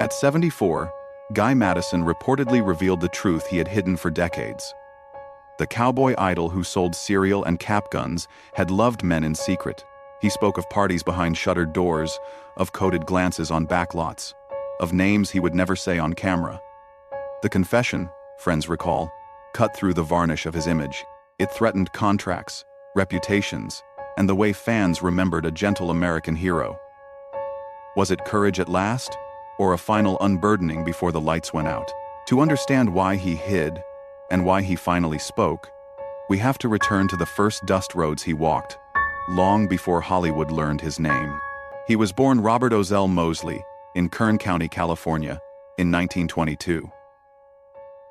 At 74, Guy Madison reportedly revealed the truth he had hidden for decades. The cowboy idol who sold cereal and cap guns had loved men in secret. He spoke of parties behind shuttered doors, of coded glances on backlots, of names he would never say on camera. The confession, friends recall, cut through the varnish of his image. It threatened contracts, reputations, and the way fans remembered a gentle American hero. Was it courage at last, or a final unburdening before the lights went out? To understand why he hid, and why he finally spoke, we have to return to the first dust roads he walked, long before Hollywood learned his name. He was born Robert Ozell Mosley in Kern County, California, in 1922.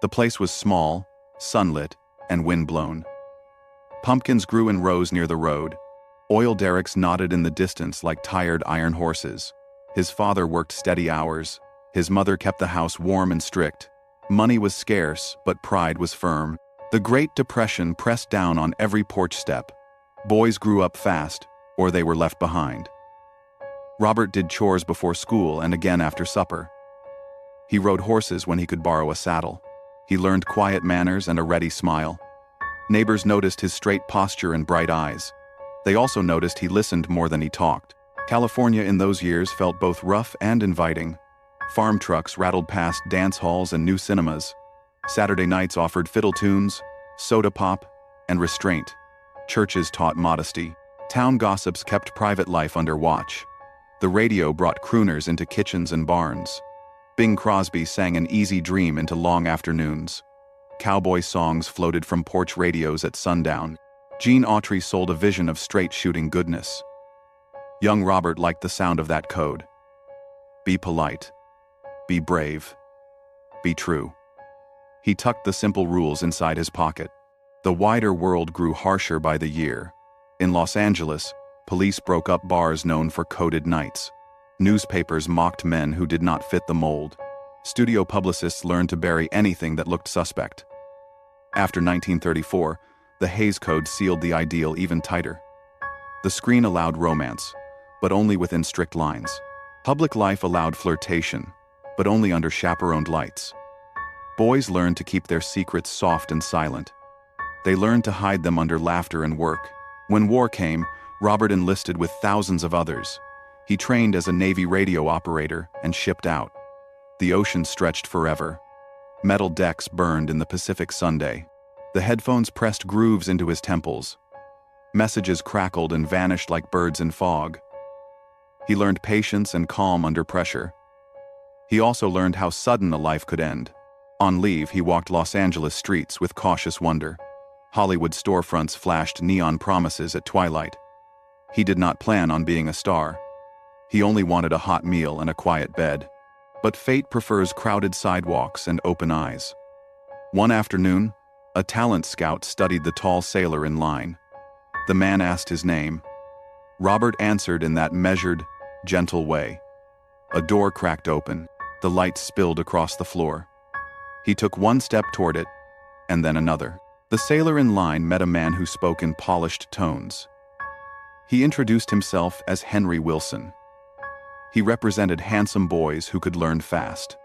The place was small, sunlit, and windblown. Pumpkins grew in rows near the road. Oil derricks nodded in the distance like tired iron horses. His father worked steady hours. His mother kept the house warm and strict. Money was scarce, but pride was firm. The Great Depression pressed down on every porch step. Boys grew up fast, or they were left behind. Robert did chores before school and again after supper. He rode horses when he could borrow a saddle. He learned quiet manners and a ready smile. Neighbors noticed his straight posture and bright eyes. They also noticed he listened more than he talked. California in those years felt both rough and inviting. Farm trucks rattled past dance halls and new cinemas. Saturday nights offered fiddle tunes, soda pop, and restraint. Churches taught modesty. Town gossips kept private life under watch. The radio brought crooners into kitchens and barns. Bing Crosby sang an easy dream into long afternoons. Cowboy songs floated from porch radios at sundown. Gene Autry sold a vision of straight-shooting goodness. Young Robert liked the sound of that code. Be polite. Be brave. Be true. He tucked the simple rules inside his pocket. The wider world grew harsher by the year. In Los Angeles, police broke up bars known for coded nights. Newspapers mocked men who did not fit the mold. Studio publicists learned to bury anything that looked suspect. After 1934, the Hays Code sealed the ideal even tighter. The screen allowed romance, but only within strict lines. Public life allowed flirtation, but only under chaperoned lights. Boys learned to keep their secrets soft and silent. They learned to hide them under laughter and work. When war came, Robert enlisted with thousands of others. He trained as a Navy radio operator and shipped out. The ocean stretched forever. Metal decks burned in the Pacific Sunday. The headphones pressed grooves into his temples. Messages crackled and vanished like birds in fog. He learned patience and calm under pressure. He also learned how sudden a life could end. On leave, he walked Los Angeles streets with cautious wonder. Hollywood storefronts flashed neon promises at twilight. He did not plan on being a star. He only wanted a hot meal and a quiet bed. But fate prefers crowded sidewalks and open eyes. One afternoon, a talent scout studied the tall sailor in line. The man asked his name. Robert answered in that measured, gentle way. A door cracked open. The light spilled across the floor. He took one step toward it, and then another. The sailor in line met a man who spoke in polished tones. He introduced himself as Henry Wilson. He represented handsome boys who could learn fast.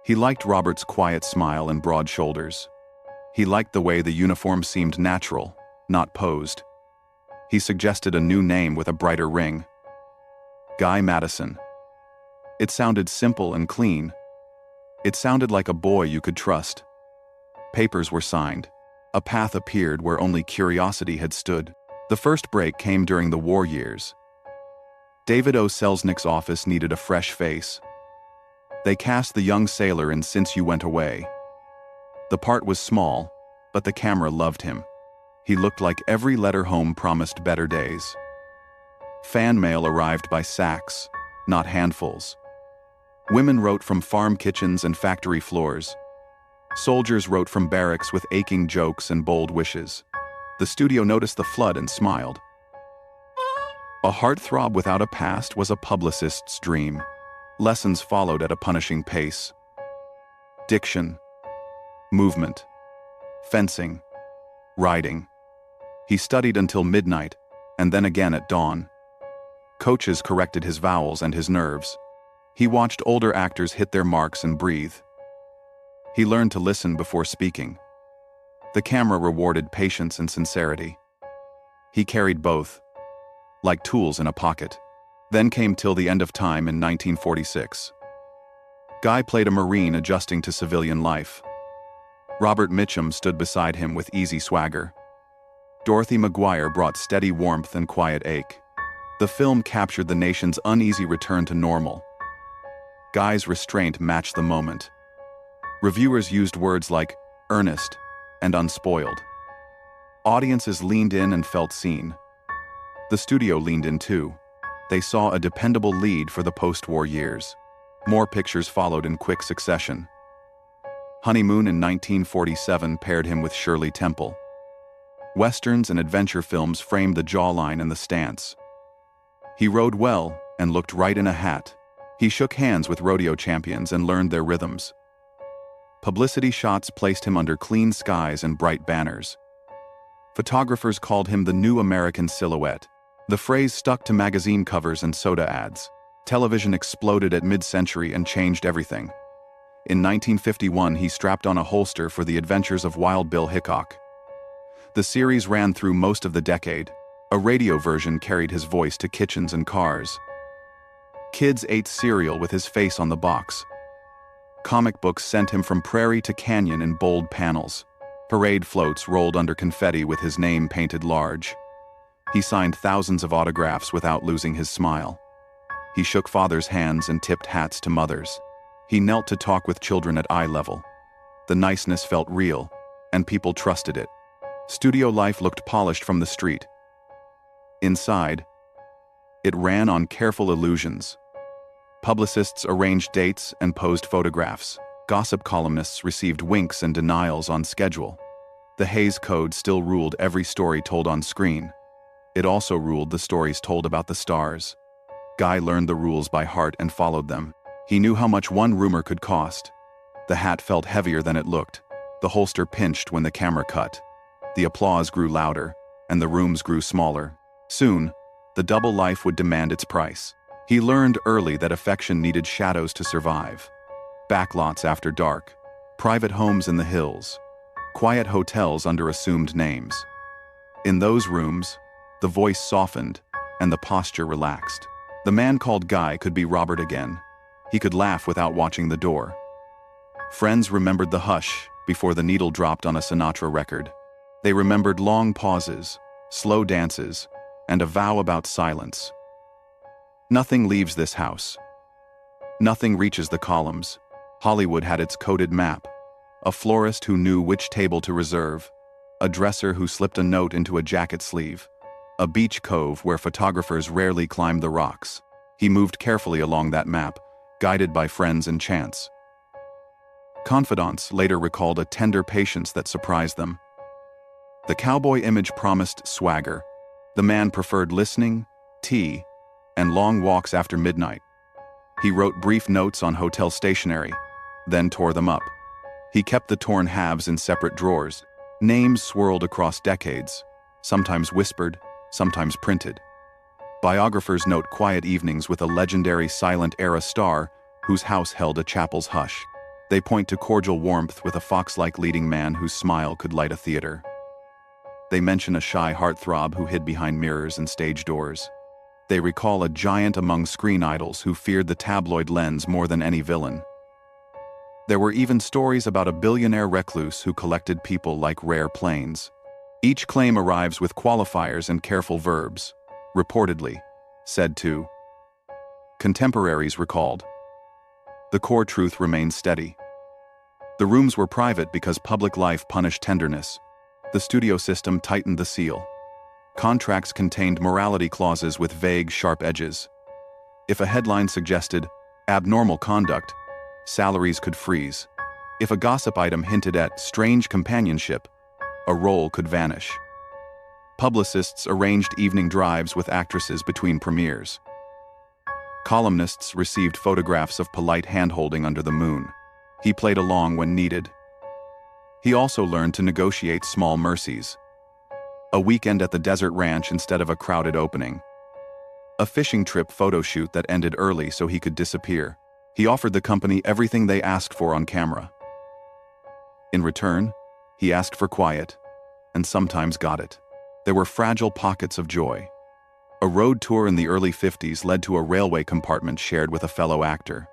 He liked Robert's quiet smile and broad shoulders. He liked the way the uniform seemed natural, not posed. He suggested a new name with a brighter ring. Guy Madison. It sounded simple and clean. It sounded like a boy you could trust. Papers were signed. A path appeared where only curiosity had stood. The first break came during the war years. David O. Selznick's office needed a fresh face. They cast the young sailor in Since You Went Away. The part was small, but the camera loved him. He looked like every letter home promised better days. Fan mail arrived by sacks, not handfuls. Women wrote from farm kitchens and factory floors. Soldiers wrote from barracks with aching jokes and bold wishes. The studio noticed the flood and smiled. A heartthrob without a past was a publicist's dream. Lessons followed at a punishing pace. Diction, movement, fencing, riding. He studied until midnight, and then again at dawn. Coaches corrected his vowels and his nerves. He watched older actors hit their marks and breathe. He learned to listen before speaking. The camera rewarded patience and sincerity. He carried both, like tools in a pocket. Then came Till the End of Time in 1946. Guy played a Marine adjusting to civilian life. Robert Mitchum stood beside him with easy swagger. Dorothy McGuire brought steady warmth and quiet ache. The film captured the nation's uneasy return to normal. Guy's restraint matched the moment. Reviewers used words like earnest and unspoiled. Audiences leaned in and felt seen. The studio leaned in too. They saw a dependable lead for the post-war years. More pictures followed in quick succession. Honeymoon in 1947 paired him with Shirley Temple. Westerns and adventure films framed the jawline and the stance. He rode well and looked right in a hat. He shook hands with rodeo champions and learned their rhythms. Publicity shots placed him under clean skies and bright banners. Photographers called him the new American silhouette. The phrase stuck to magazine covers and soda ads. Television exploded at mid-century and changed everything. In 1951, he strapped on a holster for the adventures of Wild Bill Hickok. The series ran through most of the decade. A radio version carried his voice to kitchens and cars. Kids ate cereal with his face on the box. Comic books sent him from prairie to canyon in bold panels. Parade floats rolled under confetti with his name painted large. He signed thousands of autographs without losing his smile. He shook fathers' hands and tipped hats to mothers. He knelt to talk with children at eye level. The niceness felt real, and people trusted it. Studio life looked polished from the street. Inside, it ran on careful illusions. Publicists arranged dates and posed photographs. Gossip columnists received winks and denials on schedule. The Hays Code still ruled every story told on screen. It also ruled the stories told about the stars. Guy learned the rules by heart and followed them. He knew how much one rumor could cost. The hat felt heavier than it looked. The holster pinched when the camera cut. The applause grew louder, and the rooms grew smaller. Soon, the double life would demand its price. He learned early that affection needed shadows to survive. Backlots after dark, private homes in the hills, quiet hotels under assumed names. In those rooms, the voice softened and the posture relaxed. The man called Guy could be Robert again. He could laugh without watching the door. Friends remembered the hush before the needle dropped on a Sinatra record. They remembered long pauses, slow dances, and a vow about silence. Nothing leaves this house. Nothing reaches the columns. Hollywood had its coded map. A florist who knew which table to reserve. A dresser who slipped a note into a jacket sleeve. A beach cove where photographers rarely climbed the rocks. He moved carefully along that map, guided by friends and chance. Confidants later recalled a tender patience that surprised them. The cowboy image promised swagger. The man preferred listening, tea, and long walks after midnight. He wrote brief notes on hotel stationery, then tore them up. He kept the torn halves in separate drawers. Names swirled across decades, sometimes whispered, sometimes printed. Biographers note quiet evenings with a legendary silent-era star whose house held a chapel's hush. They point to cordial warmth with a fox-like leading man whose smile could light a theater. They mention a shy heartthrob who hid behind mirrors and stage doors. They recall a giant among screen idols who feared the tabloid lens more than any villain. There were even stories about a billionaire recluse who collected people like rare planes. Each claim arrives with qualifiers and careful verbs. Reportedly, said to. Contemporaries recalled. The core truth remained steady. The rooms were private because public life punished tenderness. The studio system tightened the seal. Contracts contained morality clauses with vague, sharp edges. If a headline suggested abnormal conduct, salaries could freeze. If a gossip item hinted at strange companionship, a role could vanish. Publicists arranged evening drives with actresses between premieres. Columnists received photographs of polite hand-holding under the moon. He played along when needed. He also learned to negotiate small mercies. A weekend at the desert ranch instead of a crowded opening. A fishing trip photo shoot that ended early so he could disappear. He offered the company everything they asked for on camera. In return, he asked for quiet, and sometimes got it. There were fragile pockets of joy. A road tour in the early 50s led to a railway compartment shared with a fellow actor.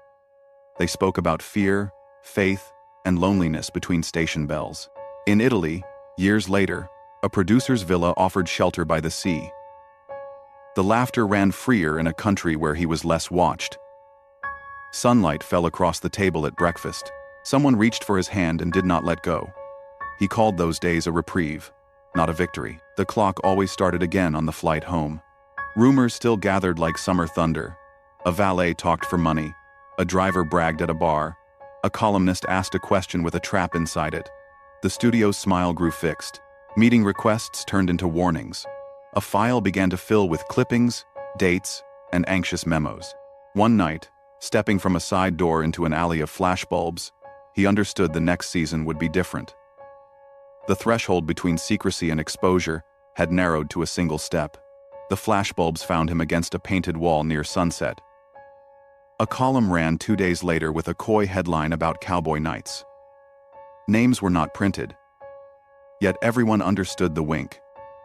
They spoke about fear, faith, and loneliness between station bells. In Italy, years later, a producer's villa offered shelter by the sea. The laughter ran freer in a country where he was less watched. Sunlight fell across the table at breakfast. Someone reached for his hand and did not let go. He called those days a reprieve, not a victory. The clock always started again on the flight home. Rumors still gathered like summer thunder. A valet talked for money. A driver bragged at a bar. A columnist asked a question with a trap inside it. The studio's smile grew fixed. Meeting requests turned into warnings. A file began to fill with clippings, dates, and anxious memos. One night, stepping from a side door into an alley of flashbulbs, he understood the next season would be different. The threshold between secrecy and exposure had narrowed to a single step. The flashbulbs found him against a painted wall near sunset. A column ran 2 days later with a coy headline about cowboy nights. Names were not printed. Yet everyone understood the wink.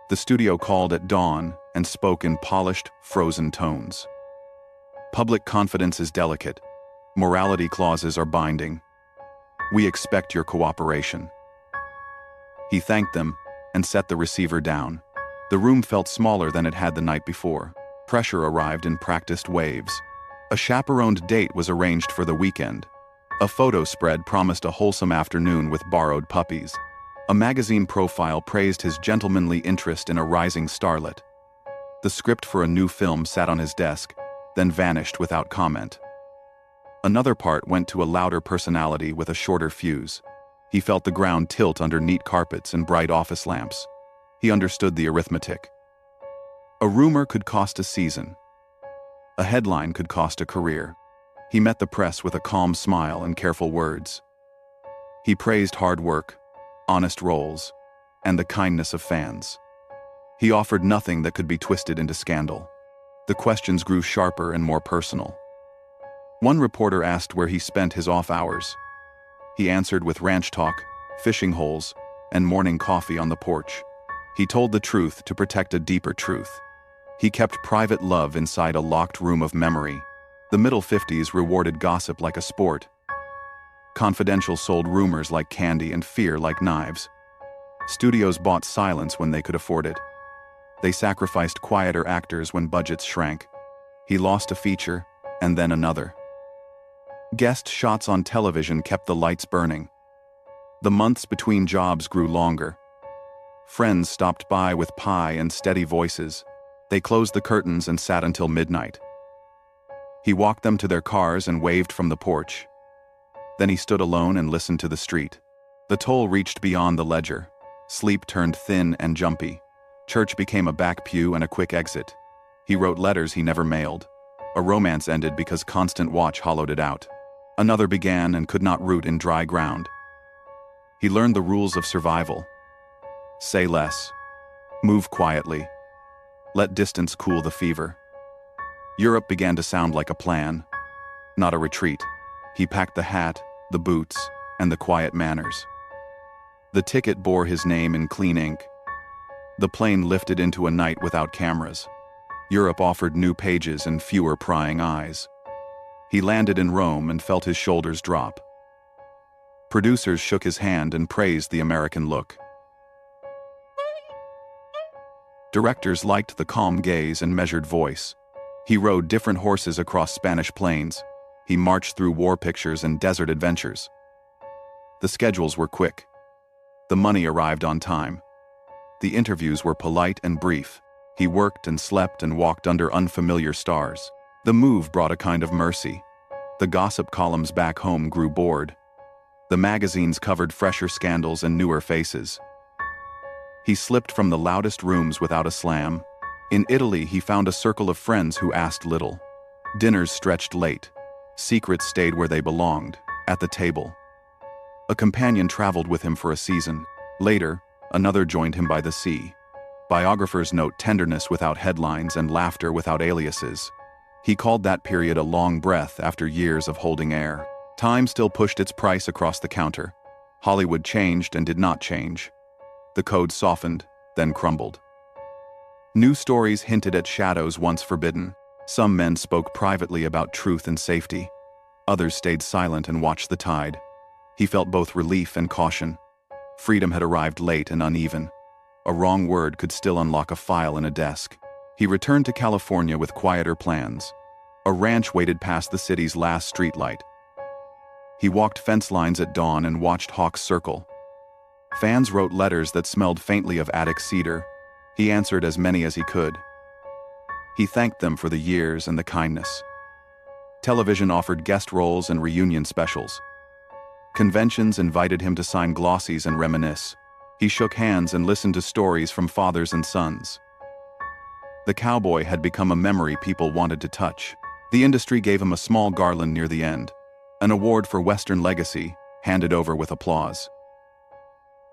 The studio called at dawn and spoke in polished, frozen tones. Public confidence is delicate. Morality clauses are binding. We expect your cooperation. He thanked them and set the receiver down. The room felt smaller than it had the night before. Pressure arrived in practiced waves. A chaperoned date was arranged for the weekend. A photo spread promised a wholesome afternoon with borrowed puppies. A magazine profile praised his gentlemanly interest in a rising starlet. The script for a new film sat on his desk, then vanished without comment. Another part went to a louder personality with a shorter fuse. He felt the ground tilt under neat carpets and bright office lamps. He understood the arithmetic. A rumor could cost a season. A headline could cost a career. He met the press with a calm smile and careful words. He praised hard work, honest roles, and the kindness of fans. He offered nothing that could be twisted into scandal. The questions grew sharper and more personal. One reporter asked where he spent his off hours. He answered with ranch talk, fishing holes, and morning coffee on the porch. He told the truth to protect a deeper truth. He kept private love inside a locked room of memory. The middle 50s rewarded gossip like a sport. Confidential sold rumors like candy and fear like knives. Studios bought silence when they could afford it. They sacrificed quieter actors when budgets shrank. He lost a feature, and then another. Guest shots on television kept the lights burning. The months between jobs grew longer. Friends stopped by with pie and steady voices. They closed the curtains and sat until midnight. He walked them to their cars and waved from the porch. Then he stood alone and listened to the street. The toll reached beyond the ledger. Sleep turned thin and jumpy. Church became a back pew and a quick exit. He wrote letters he never mailed. A romance ended because constant watch hollowed it out. Another began and could not root in dry ground. He learned the rules of survival. Say less. Move quietly. Let distance cool the fever. Europe began to sound like a plan, not a retreat. He packed the hat, the boots, and the quiet manners. The ticket bore his name in clean ink. The plane lifted into a night without cameras. Europe offered new pages and fewer prying eyes. He landed in Rome and felt his shoulders drop. Producers shook his hand and praised the American look. Directors liked the calm gaze and measured voice. He rode different horses across Spanish plains. He marched through war pictures and desert adventures. The schedules were quick. The money arrived on time. The interviews were polite and brief. He worked and slept and walked under unfamiliar stars. The move brought a kind of mercy. The gossip columns back home grew bored. The magazines covered fresher scandals and newer faces. He slipped from the loudest rooms without a slam. In Italy, he found a circle of friends who asked little. Dinners stretched late. Secrets stayed where they belonged, at the table. A companion traveled with him for a season. Later, another joined him by the sea. Biographers note tenderness without headlines and laughter without aliases. He called that period a long breath after years of holding air. Time still pushed its price across the counter. Hollywood changed and did not change. The code softened, then crumbled. New stories hinted at shadows once forbidden. Some men spoke privately about truth and safety. Others stayed silent and watched the tide. He felt both relief and caution. Freedom had arrived late and uneven. A wrong word could still unlock a file in a desk. He returned to California with quieter plans. A ranch waited past the city's last streetlight. He walked fence lines at dawn and watched hawks circle. Fans wrote letters that smelled faintly of attic cedar. He answered as many as he could. He thanked them for the years and the kindness. Television offered guest roles and reunion specials. Conventions invited him to sign glossies and reminisce. He shook hands and listened to stories from fathers and sons. The cowboy had become a memory people wanted to touch. The industry gave him a small garland near the end, an award for Western legacy, handed over with applause.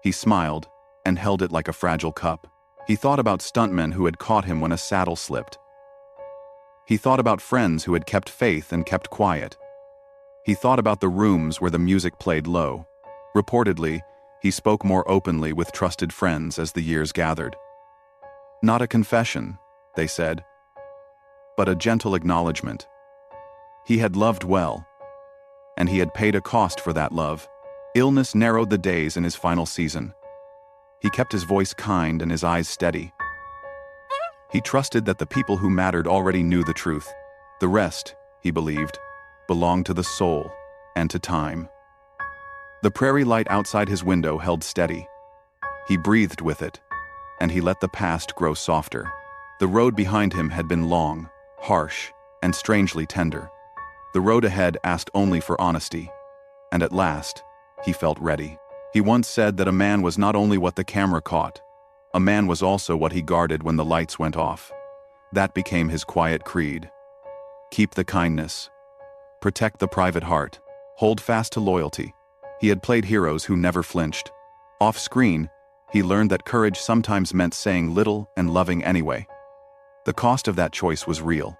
He smiled and held it like a fragile cup. He thought about stuntmen who had caught him when a saddle slipped. He thought about friends who had kept faith and kept quiet. He thought about the rooms where the music played low. Reportedly, he spoke more openly with trusted friends as the years gathered. Not a confession, they said, but a gentle acknowledgement. He had loved well, and he had paid a cost for that love. Illness narrowed the days in his final season. He kept his voice kind and his eyes steady. He trusted that the people who mattered already knew the truth. The rest, he believed, belonged to the soul and to time. The prairie light outside his window held steady. He breathed with it, and he let the past grow softer. The road behind him had been long, harsh, and strangely tender. The road ahead asked only for honesty, and at last, he felt ready. He once said that a man was not only what the camera caught, a man was also what he guarded when the lights went off. That became his quiet creed. Keep the kindness. Protect the private heart. Hold fast to loyalty. He had played heroes who never flinched. Off-screen, he learned that courage sometimes meant saying little and loving anyway. The cost of that choice was real.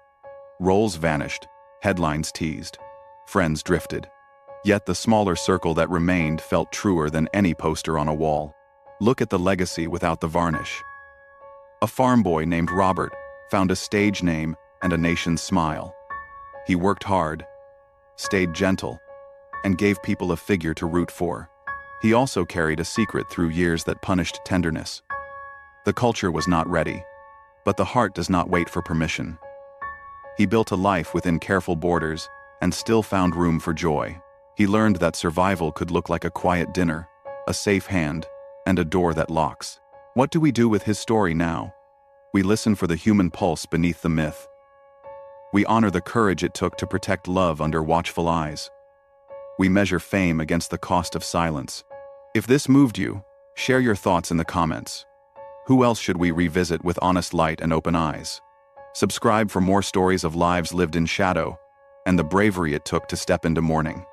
Roles vanished, headlines teased, friends drifted. Yet the smaller circle that remained felt truer than any poster on a wall. Look at the legacy without the varnish. A farm boy named Robert found a stage name and a nation's smile. He worked hard, stayed gentle, and gave people a figure to root for. He also carried a secret through years that punished tenderness. The culture was not ready, but the heart does not wait for permission. He built a life within careful borders and still found room for joy. He learned that survival could look like a quiet dinner, a safe hand, and a door that locks. What do we do with his story now? We listen for the human pulse beneath the myth. We honor the courage it took to protect love under watchful eyes. We measure fame against the cost of silence. If this moved you, share your thoughts in the comments. Who else should we revisit with honest light and open eyes? Subscribe for more stories of lives lived in shadow and the bravery it took to step into mourning.